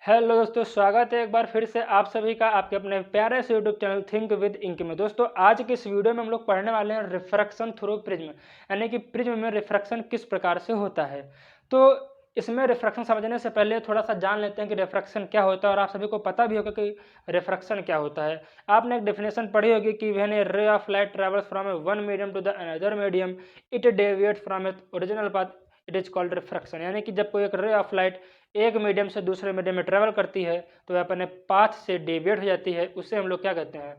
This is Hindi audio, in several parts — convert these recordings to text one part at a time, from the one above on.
हेलो दोस्तों, स्वागत है एक बार फिर से आप सभी का आपके अपने प्यारे से YouTube channel Think with Ink में। दोस्तों, आज की इस वीडियो में हम लोग पढ़ने वाले हैं रिफ्रैक्शन थ्रू प्रिज्म, यानी कि प्रिज्म में रिफ्रैक्शन किस प्रकार से होता है। तो इसमें रिफ्रैक्शन समझने से पहले थोड़ा सा जान लेते हैं कि रिफ्रैक्शन क्या होता है, और आप सभी को पता भी होगा कि रिफ्रैक्शन क्या होता है। आपने एक डेफिनेशन पढ़ी होगी कि when a ray of light travels from a one medium to the another medium it deviates from its original path, it is called refraction. यानी कि जब कोई एक रे ऑफ लाइट एक मीडियम से दूसरे मीडियम में ट्रेवल करती है तो वह अपने पाथ से डेविएट हो जाती है, उससे हम लोग क्या कहते हैं,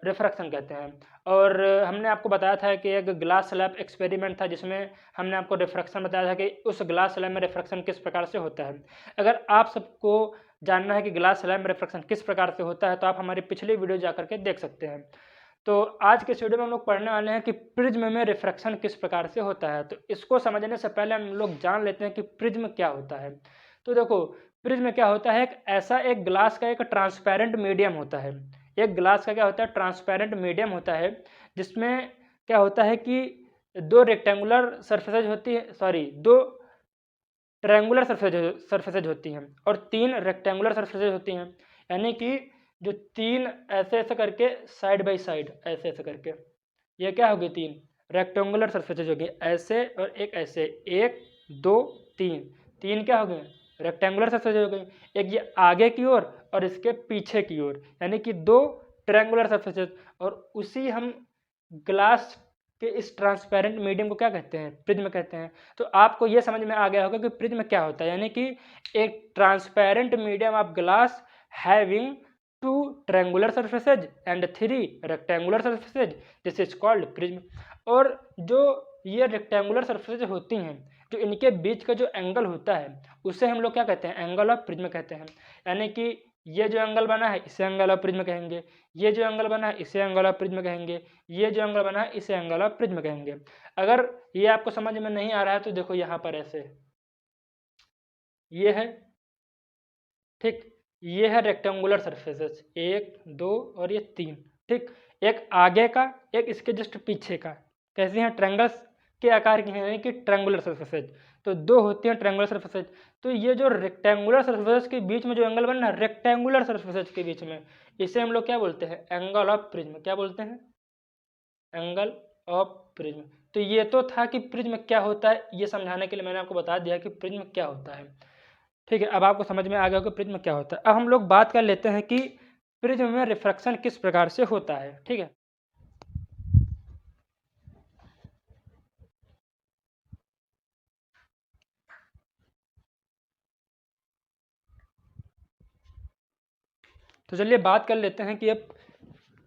रिफ्रैक्शन कहते हैं। और हमने आपको बताया था कि एक ग्लास स्लैब एक्सपेरिमेंट था जिसमें हमने आपको रिफ्रैक्शन बताया था कि उस ग्लास स्लैब में रिफ्रैक्शन किस प्रकार से होता है। अगर आप सबको जानना है कि ग्लास स्लैब में रिफ्रैक्शन किस प्रकार से होता है तो आप हमारी पिछली वीडियो जाकर के देख सकते हैं। तो आज के इस वीडियो में हम लोग पढ़ने वाले हैं कि प्रिज्म में रिफ्रैक्शन किस प्रकार से होता है। तो इसको समझने से पहले हम लोग जान लेते हैं कि प्रिज्म क्या होता है। तो देखो, प्रिज्म क्या होता है, एक ग्लास का एक ट्रांसपेरेंट मीडियम होता है। एक ग्लास का क्या होता है, ट्रांसपेरेंट मीडियम होता है, जिसमें क्या होता है कि दो रेक्टेंगुलर सरफेसेज होती है, दो ट्रायंगुलर सरफेसेज होती हैं और तीन रेक्टेंगुलर सरफेसेज होती हैं। यानी कि जो तीन ऐसे ऐसे करके साइड बाय साइड ऐसे ऐसे करके, ये क्या होगी, तीन रेक्टेंगुलर सरफेसेज होगी ऐसे, और एक ऐसे, एक दो तीन, तीन क्या हो गए, रेक्टेंगुलर सरफेसेज हो गई। एक ये आगे की ओर और इसके पीछे की ओर, यानी कि दो ट्रायंगुलर सरफेसेज। और उसी हम ग्लास के इस ट्रांसपेरेंट मीडियम को क्या कहते हैं, प्रिज्म कहते हैं। तो आपको ये समझ में आ गया होगा कि प्रिज्म क्या होता है, यानी कि एक transparent medium of glass having two triangular surfaces and three rectangular surfaces, this is called prism. और जो ये रेक्टेंगुलर सरफेसेज होती हैं, जो इनके बीच का जो एंगल होता है उसे हम लोग क्या कहते हैं, एंगल ऑफ प्रिज्म कहते हैं। यानी कि ये जो एंगल बना है इसे एंगल ऑफ प्रिज्म कहेंगे, ये जो एंगल बना है इसे एंगल ऑफ प्रिज्म कहेंगे, ये जो एंगल बना है इसे एंगल ऑफ प्रिज्म कहेंगे। अगर ये आपको समझ में नहीं आ रहा है तो देखो यहाँ पर ऐसे, ये है, ठीक, ये है रेक्टेंगुलर सरफेसेस, एक दो और ये तीन, ठीक। एक आगे का, एक इसके जस्ट पीछे का, कैसे हैं, ट्रायंगल्स के आकार की हैं, यानी कि ट्रायंगुलर सरफेसेज। तो दो होती हैं ट्रायंगुलर सरफेसेज। तो ये जो रेक्टेंगुलर सरफेसेज के बीच में जो एंगल बना है रेक्टेंगुलर सरफेसेज के बीच में, इसे हम लोग क्या बोलते हैं, एंगल ऑफ प्रिज्म। क्या बोलते हैं, एंगल ऑफ प्रिज्म। तो ये तो था कि प्रिज्म क्या होता है, ये समझाने के लिए मैंने आपको बता दिया कि प्रिज्म क्या होता है, ठीक है। अब आपको समझ में आ गया कि प्रिज्म क्या होता है। अब हम लोग बात कर लेते हैं कि प्रिज्म में रिफ्रैक्शन किस प्रकार से होता है, ठीक है। तो चलिए बात कर लेते हैं कि अब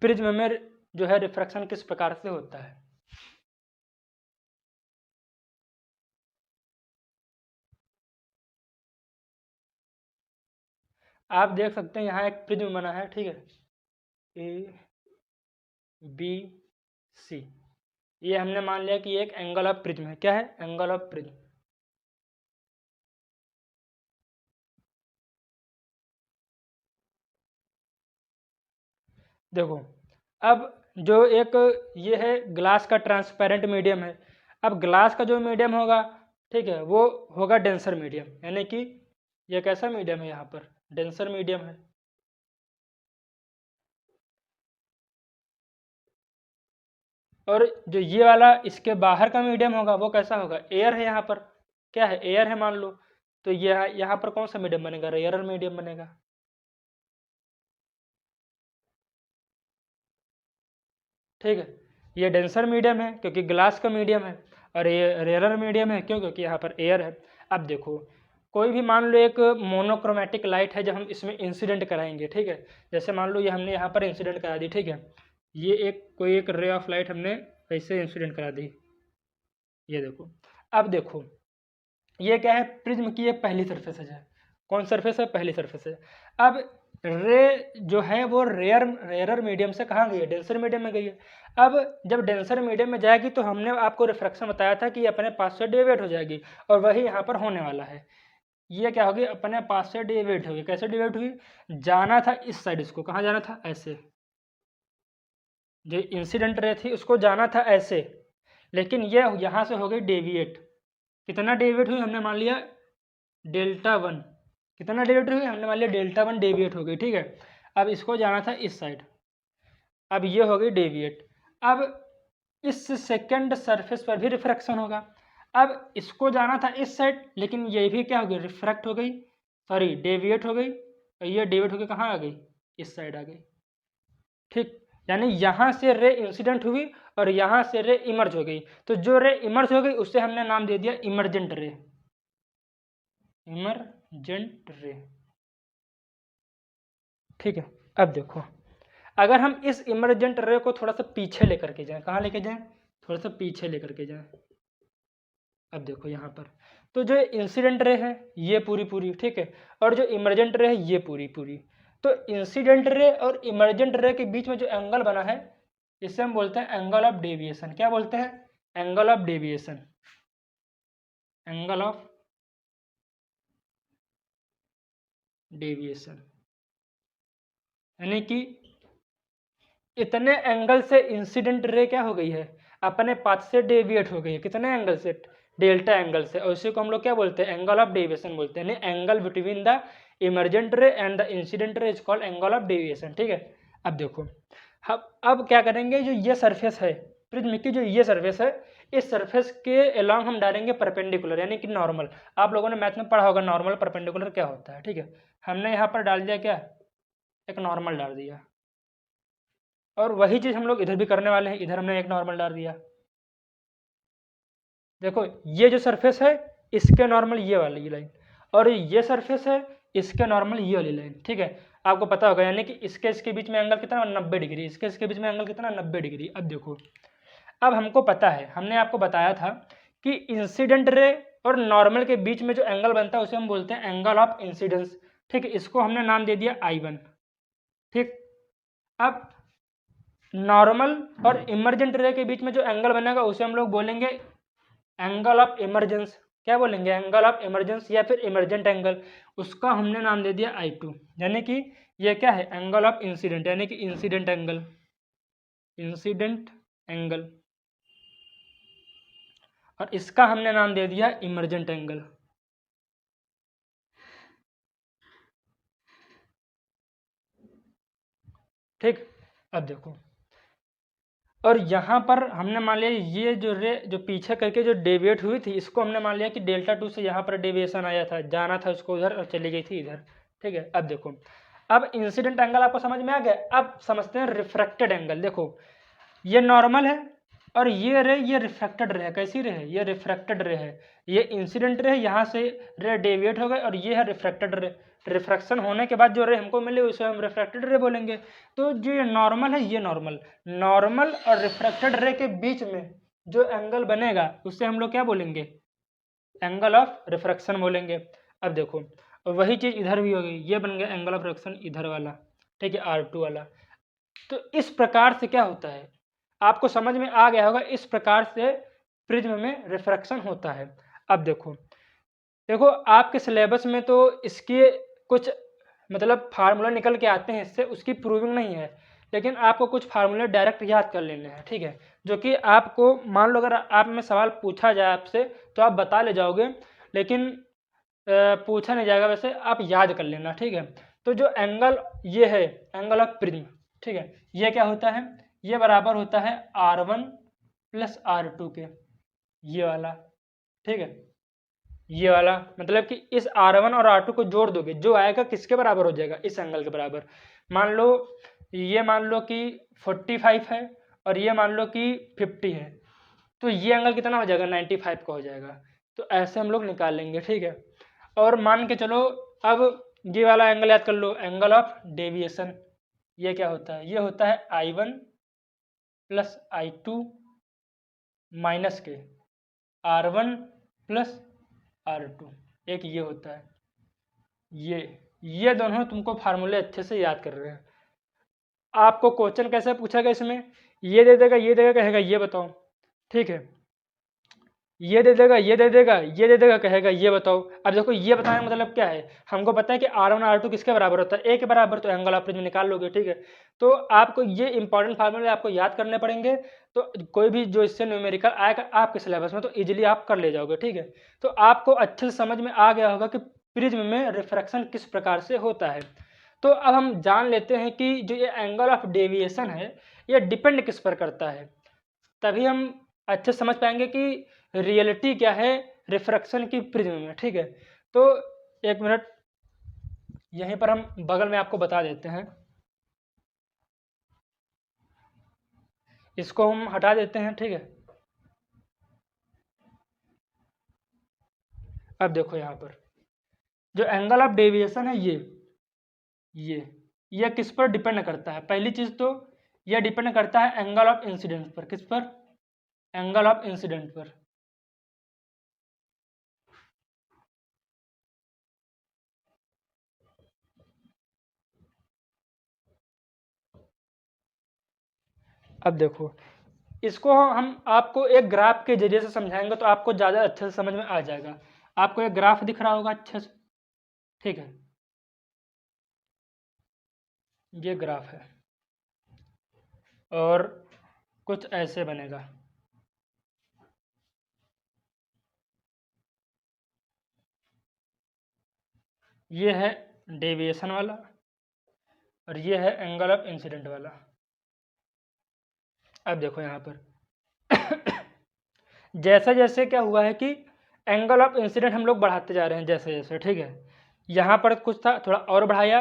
प्रिज्म में जो है रिफ्रैक्शन किस प्रकार से होता है। आप देख सकते हैं यहाँ एक प्रिज्म बना है, ठीक है, ए बी सी। ये हमने मान लिया कि एक एंगल ऑफ प्रिज्म है। क्या है, एंगल ऑफ प्रिज्म। देखो, अब जो एक ये है ग्लास का ट्रांसपेरेंट मीडियम है। अब ग्लास का जो मीडियम होगा, ठीक है, वो होगा डेंसर मीडियम, यानी कि ये कैसा मीडियम है, यहाँ पर डेंसर मीडियम है। और जो ये वाला इसके बाहर का मीडियम होगा वो कैसा होगा, एयर है, यहाँ पर क्या है, एयर है मान लो। तो यहाँ पर कौन सा मीडियम बनेगा, रेयरर मीडियम बनेगा। ठीक है, ये डेंसर मीडियम है क्योंकि ग्लास का मीडियम है, और ये रेयरर मीडियम है क्यों, क्योंकि यहाँ पर एयर है। अब देखो, कोई भी मान लो एक मोनोक्रोमेटिक लाइट है जब हम इसमें इंसिडेंट कराएंगे, ठीक है, जैसे मान लो ये हमने यहाँ पर इंसिडेंट करा दी, ठीक है, ये कोई एक रे ऑफ लाइट हमने ऐसे इंसिडेंट करा दी, ये देखो। अब देखो, ये क्या है, प्रिज्म की ये पहली सरफेस है। कौन सरफेस है, पहली सरफेस है। अब रे जो है वो रेयरर मीडियम से कहाँ गई है, डेंसर मीडियम में गई है। अब जब डेंसर मीडियम में जाएगी तो हमने आपको रिफ्रैक्शन बताया था कि अपने पास से डेविएट हो जाएगी, और वही यहाँ पर होने वाला है। ये क्या होगी, अपने पास से डेविएट होगी। कैसे डेविएट हुई, जाना था इस साइड, इसको कहाँ जाना था, ऐसे, जो इंसिडेंट रे थी उसको जाना था ऐसे, लेकिन ये यहाँ से हो गई डेविएट। कितना डेविएट हुई, हमने मान लिया डेल्टा वन। कितना डेविएट हो गई, हमने मान लिया डेल्टा 1 डेविएट हो गई, ठीक है। अब इसको जाना था इस साइड, अब ये हो गई डेविएट। अब इस सेकंड सरफेस पर भी रिफ्रैक्शन होगा। अब इसको जाना था इस साइड, लेकिन ये भी क्या हो गई, रिफ्रैक्ट हो गई, सॉरी डेविएट हो गई, और ये डेविएट होकर कहाँ आ गई, इस साइड आ गई, ठीक। यानी यहाँ से रे इंसिडेंट हुई और यहाँ से रे इमर्ज हो गई। तो जो रे इमर्ज हो गई उससे हमने नाम दे दिया इमर्जेंट रे, इमर्जेंट रे, ठीक है। अब देखो, अगर हम इस इमर्जेंट रे को थोड़ा सा पीछे लेकर के जाएं, कहाँ लेके जाएं, थोड़ा सा पीछे लेकर के जाएं। अब देखो यहाँ पर, तो जो इंसिडेंट रे है ये पूरी पूरी, ठीक है, और जो इमर्जेंट रे है ये पूरी पूरी। तो इंसिडेंट रे और इमर्जेंट रे के बीच में जो एंगल बना है इसे हम बोलते हैं एंगल ऑफ डेविएशन। क्या बोलते हैं, angle of deviation, angle of deviation. यानी कि इतने एंगल से इंसिडेंट रे क्या हो गई है, अपने पाथ से डेविएट हो गई है। कितने एंगल से, डेल्टा एंगल से, और इसी को हम लोग क्या बोलते हैं, एंगल ऑफ डेविएशन बोलते हैं। यानी एंगल बिटवीन द इमर्जेंट रे and the incident ray is called angle of deviation, ठीक है। अब देखो, अब क्या करेंगे, जो ये सरफेस है प्रिज्म की, जो ये सरफेस है, इस सरफेस के अलोंग हम डालेंगे परपेंडिकुलर, यानी कि नॉर्मल। आप लोगों ने मैथ में पढ़ा होगा नॉर्मल परपेंडिकुलर क्या होता है, ठीक है। हमने यहाँ पर डाल दिया क्या, एक नॉर्मल डाल दिया, और वही चीज़ हम लोग इधर भी करने वाले हैं। इधर हमने एक नॉर्मल डाल दिया। देखो ये जो सरफेस है इसके नॉर्मल ये वाली लाइन, और ये सरफेस है इसके नॉर्मल ये वाली लाइन, ठीक है। आपको पता होगा, यानी कि इसके बीच में एंगल कितना, 90 डिग्री, इसके बीच में एंगल कितना, 90 डिग्री। अब देखो, अब हमको पता है, हमने आपको बताया था कि इंसिडेंट रे और नॉर्मल के बीच में जो एंगल बनता है उसे हम बोलते हैं एंगल ऑफ इंसिडेंस, ठीक है। इसको हमने नाम दे दिया I1, ठीक। अब नॉर्मल और इमर्जेंट रे के बीच में जो एंगल बनेगा उसे हम लोग बोलेंगे एंगल ऑफ इमरजेंस। क्या बोलेंगे, एंगल ऑफ इमरजेंस या फिर इमरजेंट एंगल। उसका हमने नाम दे दिया I2, यानी कि ये क्या है, एंगल ऑफ इंसिडेंट, यानी कि इंसिडेंट एंगल, इंसिडेंट एंगल, और इसका हमने नाम दे दिया इमरजेंट एंगल, ठीक। अब देखो, और यहाँ पर हमने मान लिया ये जो रे जो पीछे करके जो डेविएट हुई थी, इसको हमने मान लिया कि डेल्टा 2 से यहाँ पर डेविएशन आया था, जाना था उसको उधर और चली गई थी इधर, ठीक है। अब देखो, अब इंसिडेंट एंगल आपको समझ में आ गया। अब समझते हैं रिफ्रैक्टेड एंगल। देखो ये नॉर्मल है और ये रे ये रिफ्रैक्टेड रे है। कैसी रे है, ये रिफ्रैक्टेड रे है। ये इंसिडेंट रे है, यहाँ से रे डेविएट हो गए, और ये है रिफ्रैक्टेड रे। रिफ्रैक्शन होने के बाद जो रे हमको मिले उसे हम रिफ्रैक्टेड रे बोलेंगे। तो जो ये नॉर्मल है, ये नॉर्मल और रिफ्रैक्टेड रे के बीच में जो एंगल बनेगा उससे हम लोग क्या बोलेंगे, एंगल ऑफ रिफ्रैक्शन बोलेंगे। अब देखो, वही चीज़ इधर भी होगी, ये बन गया एंगल ऑफ रिफ्रैक्शन इधर वाला, ठीक है, R2 वाला। तो इस प्रकार से क्या होता है, आपको समझ में आ गया होगा, इस प्रकार से प्रिज्म में रिफ्रैक्शन होता है। अब देखो देखो आपके सिलेबस में तो इसके कुछ मतलब फार्मूला निकल के आते हैं इससे, उसकी प्रूविंग नहीं है, लेकिन आपको कुछ फार्मूले डायरेक्ट याद कर लेने हैं, ठीक है। जो कि आपको मान लो अगर आप में सवाल पूछा जाए आपसे तो आप बता ले जाओगे, लेकिन पूछा नहीं जाएगा, वैसे आप याद कर लेना, ठीक है। तो जो एंगल ये है एंगल ऑफ प्रिज्म, ठीक है, ये क्या होता है, ये बराबर होता है R1 प्लस R2 के, ये वाला, ठीक है। ये वाला मतलब कि इस R1 और R2 को जोड़ दोगे, जो आएगा किसके बराबर हो जाएगा, इस एंगल के बराबर। मान लो ये मान लो कि 45 है और ये मान लो कि 50 है, तो ये एंगल कितना हो जाएगा, 95 का हो जाएगा। तो ऐसे हम लोग निकाल लेंगे, ठीक है। और मान के चलो अब ये वाला एंगल याद कर लो, एंगल ऑफ डेविएशन। ये क्या होता है, ये होता है I1 प्लस I2 माइनस के R1 प्लस R2, एक ये होता है। ये दोनों तुमको फार्मूले अच्छे से याद कर रहे हैं। आपको क्वेश्चन कैसे पूछेगा, इसमें ये दे देगा, ये देगा, कहेगा ये बताओ, ठीक है। ये दे देगा, ये दे देगा, ये दे देगा, कहेगा ये बताओ। अब देखो ये बताने का मतलब क्या है, हमको पता है कि R1 R2 किसके बराबर होता है, A के बराबर, तो एंगल ऑफ प्रिज्म निकाल लोगे, ठीक है। तो आपको ये इंपॉर्टेंट फार्मूले आपको याद करने पड़ेंगे, तो कोई भी जो इससे न्यूमेरिकल आएगा आपके सिलेबस में तो इजीली आप कर ले जाओगे, ठीक है। तो आपको अच्छे से समझ में आ गया होगा कि प्रिज्म में रिफ्रैक्शन किस प्रकार से होता है। तो अब हम जान लेते हैं कि जो ये एंगल ऑफ डेविएशन है ये डिपेंड किस पर करता है, तभी हम अच्छे समझ पाएंगे कि रियलिटी क्या है रिफ्रैक्शन की प्रिज्म में। ठीक है, तो एक मिनट यहीं पर हम बगल में आपको बता देते हैं, इसको हम हटा देते हैं। ठीक है, अब देखो यहाँ पर जो एंगल ऑफ डेविएशन है ये किस पर डिपेंड करता है। पहली चीज तो यह डिपेंड करता है एंगल ऑफ इंसिडेंट पर। किस पर? एंगल ऑफ इंसिडेंट पर। अब देखो इसको हम आपको एक ग्राफ के जरिए से समझाएंगे तो आपको ज़्यादा अच्छे से समझ में आ जाएगा। आपको एक ग्राफ दिख रहा होगा अच्छे से। ठीक है, ये ग्राफ है और कुछ ऐसे बनेगा। ये है डेविएशन वाला और ये है एंगल ऑफ इंसिडेंट वाला। अब देखो यहाँ पर जैसे जैसे क्या हुआ है कि एंगल ऑफ इंसिडेंट हम लोग बढ़ाते जा रहे हैं जैसे जैसे। ठीक है, यहाँ पर कुछ था थोड़ा और बढ़ाया,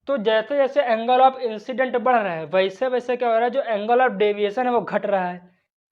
तो जैसे जैसे एंगल ऑफ इंसिडेंट बढ़ रहा है वैसे वैसे क्या हो रहा है, जो एंगल ऑफ डेविएशन है वो घट रहा है।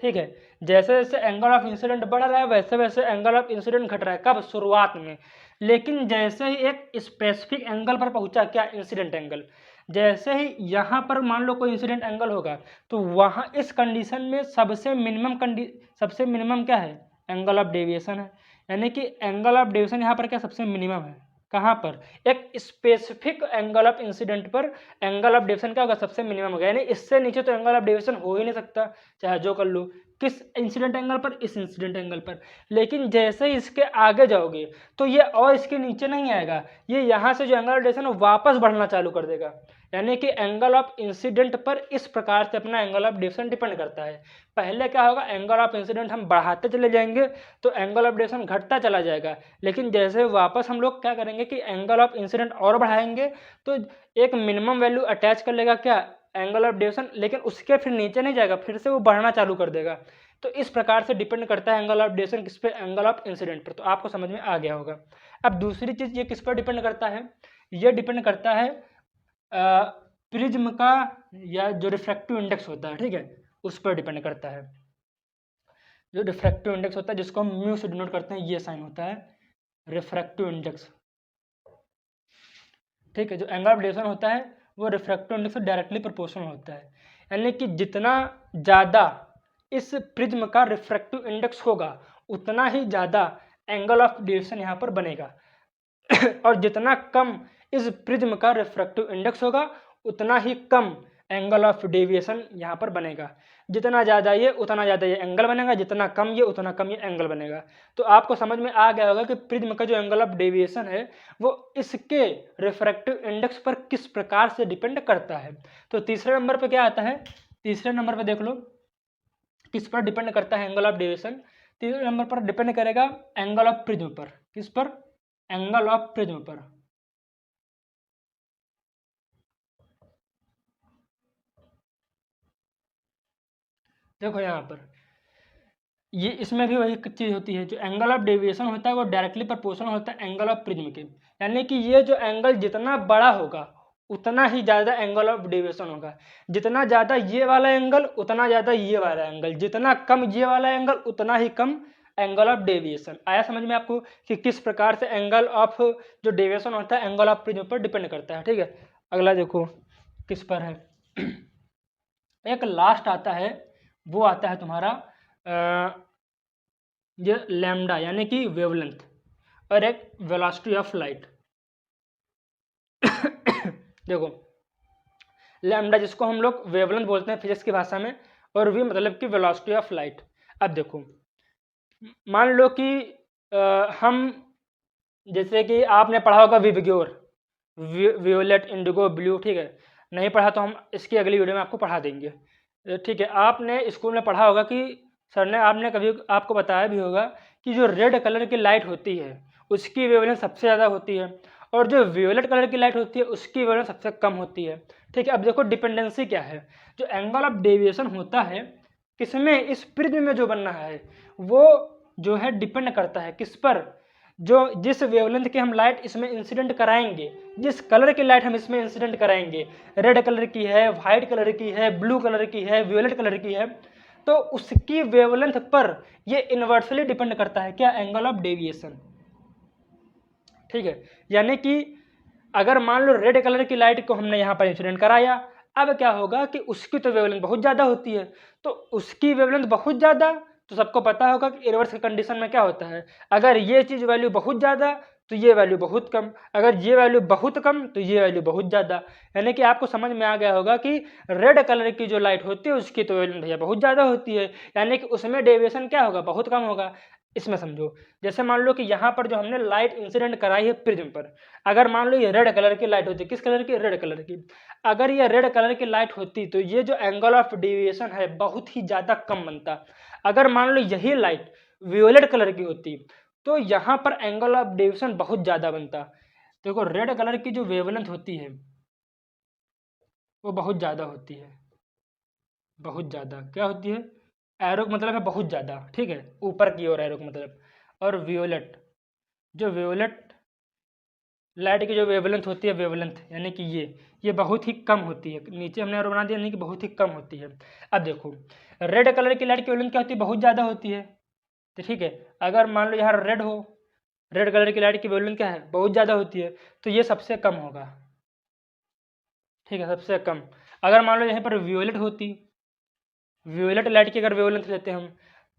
ठीक है, जैसे जैसे एंगल ऑफ इंसिडेंट बढ़ रहा है वैसे वैसे एंगल ऑफ इंसिडेंट घट रहा है। कब? शुरुआत में। लेकिन जैसे ही एक स्पेसिफिक एंगल पर पहुंचा, क्या? इंसिडेंट एंगल, जैसे ही यहाँ पर मान लो कोई इंसिडेंट एंगल होगा तो वहाँ इस कंडीशन में सबसे मिनिमम क्या है? एंगल ऑफ डेविएशन है। यानी कि एंगल ऑफ डेविएशन यहाँ पर क्या सबसे मिनिमम है। कहाँ पर? एक स्पेसिफिक एंगल ऑफ इंसिडेंट पर एंगल ऑफ डेविएशन क्या होगा? सबसे मिनिमम होगा। यानी इससे नीचे तो एंगल ऑफ डेविएशन हो ही नहीं सकता, चाहे जो कर लो। किस इंसिडेंट एंगल पर? इस इंसिडेंट एंगल पर। लेकिन जैसे ही इसके आगे जाओगे तो ये और इसके नीचे नहीं आएगा, ये यहाँ से जो एंगल ऑफ डेविएशन है वापस बढ़ना चालू कर देगा। यानी कि एंगल ऑफ इंसिडेंट पर इस प्रकार से अपना एंगल ऑफ डेविएशन डिपेंड करता है। पहले क्या होगा, एंगल ऑफ इंसिडेंट हम बढ़ाते चले जाएंगे तो एंगल ऑफ डेविएशन घटता चला जाएगा। लेकिन जैसे वापस हम लोग क्या करेंगे कि एंगल ऑफ इंसिडेंट और बढ़ाएंगे तो एक मिनिमम वैल्यू अटैच कर लेगा, क्या? Angle of deviation. लेकिन उसके फिर नीचे नहीं जाएगा, फिर से वो बढ़ना चालू कर देगा। तो इस प्रकार से डिपेंड करता है एंगल ऑफ डेविएशन किस पे? एंगल ऑफ इंसिडेंट पर। तो आपको समझ में आ गया होगा। अब दूसरी चीज ये किस पर डिपेंड करता है? ये डिपेंड करता है प्रिज्म का या जो रिफ्रैक्टिव इंडेक्स होता है, ठीक है, उस पर डिपेंड करता है। जो रिफ्रैक्टिव इंडेक्स होता है जिसको हम म्यू से डिनोट करते हैं, ये साइन होता है रिफ्रैक्टिव इंडेक्स। ठीक है, जो एंगल ऑफ डेविएशन होता है वो रिफ्रैक्टिव इंडेक्स से डायरेक्टली प्रोपोर्शनल होता है। यानी कि जितना ज़्यादा इस प्रिज्म का रिफ्रैक्टिव इंडेक्स होगा उतना ही ज़्यादा एंगल ऑफ डेविएशन यहाँ पर बनेगा और जितना कम इस प्रिज्म का रिफ्रैक्टिव इंडेक्स होगा उतना ही कम एंगल ऑफ डेविएशन यहाँ पर बनेगा। जितना ज़्यादा ये उतना ज़्यादा ये एंगल बनेगा, जितना कम ये उतना कम ये एंगल बनेगा। तो आपको समझ में आ गया होगा कि प्रिज्म का जो एंगल ऑफ डेविएशन है वो इसके रिफ्रैक्टिव इंडेक्स पर किस प्रकार से डिपेंड करता है। तो तीसरे नंबर पर क्या आता है? तीसरे नंबर पर देख लो किस पर डिपेंड करता है एंगल ऑफ डेविएशन। तीसरे नंबर पर डिपेंड करेगा एंगल ऑफ प्रिज्म पर। किस पर? एंगल ऑफ प्रिज्म पर। देखो यहाँ पर ये इसमें भी वही चीज होती है, जो एंगल ऑफ डेविएशन होता है वो डायरेक्टली प्रोपोर्शनल होता है एंगल ऑफ प्रिज्म के। यानी कि ये जो एंगल जितना बड़ा होगा उतना ही ज़्यादा एंगल ऑफ डेविएशन होगा। जितना ज़्यादा ये वाला एंगल उतना ज़्यादा ये वाला एंगल, जितना कम ये वाला एंगल उतना ही कम एंगल ऑफ डेविएशन। आया समझ में आपको कि किस प्रकार से एंगल ऑफ जो डेविएशन होता है एंगल ऑफ प्रिज्म पर डिपेंड करता है। ठीक है, अगला देखो किस पर है। एक लास्ट आता है, वो आता है तुम्हारा ये लैम्डा यानी कि वेवलेंथ, और एक वेलोसिटी ऑफ लाइट। देखो लैम्डा जिसको हम लोग वेवलेंथ बोलते हैं फिजिक्स की भाषा में, और वी मतलब कि वेलोसिटी ऑफ लाइट। अब देखो मान लो कि हम जैसे कि आपने पढ़ा होगा विबग्योर, वियोलेट, इंडिगो, ब्लू। ठीक है, नहीं पढ़ा तो हम इसकी अगली वीडियो में आपको पढ़ा देंगे। ठीक है, आपने स्कूल में पढ़ा होगा कि सर ने आपने कभी आपको बताया भी होगा कि जो रेड कलर की लाइट होती है उसकी वेवलेंथ सबसे ज़्यादा होती है, और जो वियोलेट कलर की लाइट होती है उसकी वेवलेंथ सबसे कम होती है। ठीक है, अब देखो डिपेंडेंसी क्या है। जो एंगल ऑफ डेविएशन होता है किसमें, इस प्रिज्म में जो बन रहा है वो जो है डिपेंड करता है किस पर, जो जिस वेवलेंथ की हम लाइट इसमें इंसिडेंट कराएंगे, जिस कलर की लाइट हम इसमें इंसिडेंट कराएंगे, रेड कलर की है, वाइट कलर की है, ब्लू कलर की है, वियोलेट कलर की है, तो उसकी वेवलेंथ पर ये इन्वर्सली डिपेंड करता है क्या, एंगल ऑफ डेविएशन। ठीक है, यानी कि अगर मान लो रेड कलर की लाइट को हमने यहाँ पर इंसिडेंट कराया, अब क्या होगा कि उसकी तो वेवलेंथ बहुत ज़्यादा होती है, तो उसकी वेवलेंथ बहुत ज़्यादा, तो सबको पता होगा कि इनवर्स की कंडीशन में क्या होता है, अगर ये चीज़ वैल्यू बहुत ज़्यादा तो ये वैल्यू बहुत कम, अगर ये वैल्यू बहुत कम तो ये वैल्यू बहुत ज़्यादा। यानी कि आपको समझ में आ गया होगा कि रेड कलर की जो लाइट होती है उसकी तो वेवलेंथ भैया बहुत ज़्यादा होती है, यानी कि उसमें डेविएशन क्या होगा, बहुत कम होगा। इसमें समझो, जैसे मान लो कि यहाँ पर जो हमने लाइट इंसिडेंट कराई है प्रिज्म पर, अगर मान लो ये रेड कलर की लाइट होती, किस कलर की, रेड कलर की, अगर ये रेड कलर की लाइट होती तो ये जो एंगल ऑफ डेविएशन है बहुत ही ज़्यादा कम बनता। अगर मान लो यही लाइट वियोलेट कलर की होती तो यहाँ पर एंगल ऑफ डेविएशन बहुत ज़्यादा बनता। देखो रेड कलर की जो वेवलेंथ होती है वो बहुत ज़्यादा होती है, बहुत ज़्यादा क्या होती है, एरो का मतलब है बहुत ज़्यादा, ठीक है, ऊपर की ओर एरो का मतलब। और वियोलेट, जो वियोलेट लाइट की जो वेवलेंथ होती है, वेवलेंथ यानी कि ये बहुत ही कम होती है, नीचे हमने एरो बना दिया यानी कि बहुत ही कम होती है। अब देखो रेड कलर की लाइट की वेवलेंथ क्या होती है, बहुत ज़्यादा होती है, तो ठीक है, अगर मान लो यहाँ रेड हो, रेड कलर की लाइट की वेवलेंथ क्या है, बहुत ज़्यादा होती है, तो ये सबसे कम होगा। ठीक है, सबसे कम। अगर मान लो यहाँ पर वियोलेट होती, वियोलेट लाइट की अगर वेवलेंथ लेते हैं हम,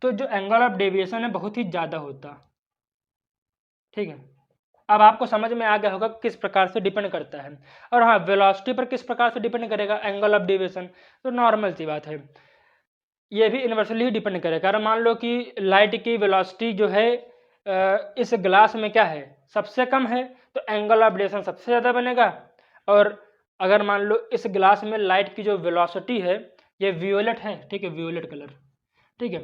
तो जो एंगल ऑफ डेविएशन है बहुत ही ज़्यादा होता। ठीक है, अब आपको समझ में आ गया होगा किस प्रकार से डिपेंड करता है। और हाँ, वेलोसिटी पर किस प्रकार से डिपेंड करेगा एंगल ऑफ डेविएशन, तो नॉर्मल सी बात है, ये भी इन्वर्सली ही डिपेंड करेगा। अगर मान लो कि लाइट की वेलोसिटी जो है इस ग्लास में क्या है, सबसे कम है, तो एंगल ऑफ डेविएशन सबसे ज़्यादा बनेगा। और अगर मान लो इस ग्लास में लाइट की जो वेलोसिटी है ये वियोलेट है, ठीक है, वियोलेट कलर, ठीक है।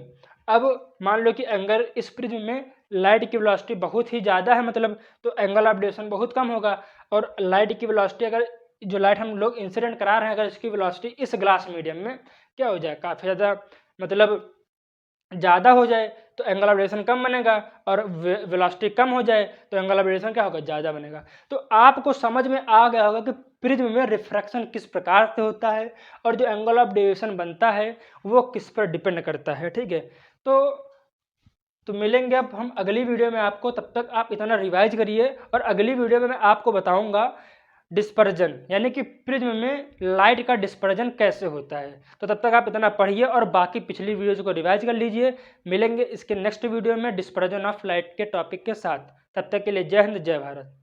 अब मान लो कि अगर इस प्रिज्म में लाइट की वेलोसिटी बहुत ही ज़्यादा है मतलब, तो एंगल ऑफ डेविएशन बहुत कम होगा। और लाइट की वेलोसिटी, अगर जो लाइट हम लोग इंसिडेंट करा रहे हैं, अगर इसकी वेलोसिटी इस ग्लास मीडियम में क्या हो जाए, काफ़ी ज़्यादा मतलब ज़्यादा हो जाए तो एंगल ऑफ डेविएशन कम बनेगा, और वेलोसिटी कम हो जाए तो एंगल ऑफ डेविएशन क्या होगा, ज़्यादा बनेगा। तो आपको समझ में आ गया होगा कि प्रिज्म में रिफ्रैक्शन किस प्रकार से होता है और जो एंगल ऑफ डेविएशन बनता है वो किस पर डिपेंड करता है। ठीक है, तो मिलेंगे अब हम अगली वीडियो में आपको, तब तक आप इतना रिवाइज करिए। और अगली वीडियो में मैं आपको बताऊंगा डिस्पर्जन, यानी कि प्रिज्म में लाइट का डिस्पर्जन कैसे होता है। तो तब तक आप इतना पढ़िए और बाकी पिछली वीडियोज को रिवाइज कर लीजिए। मिलेंगे इसके नेक्स्ट वीडियो में डिस्पर्जन ऑफ लाइट के टॉपिक के साथ। तब तक के लिए जय हिंद, जय भारत।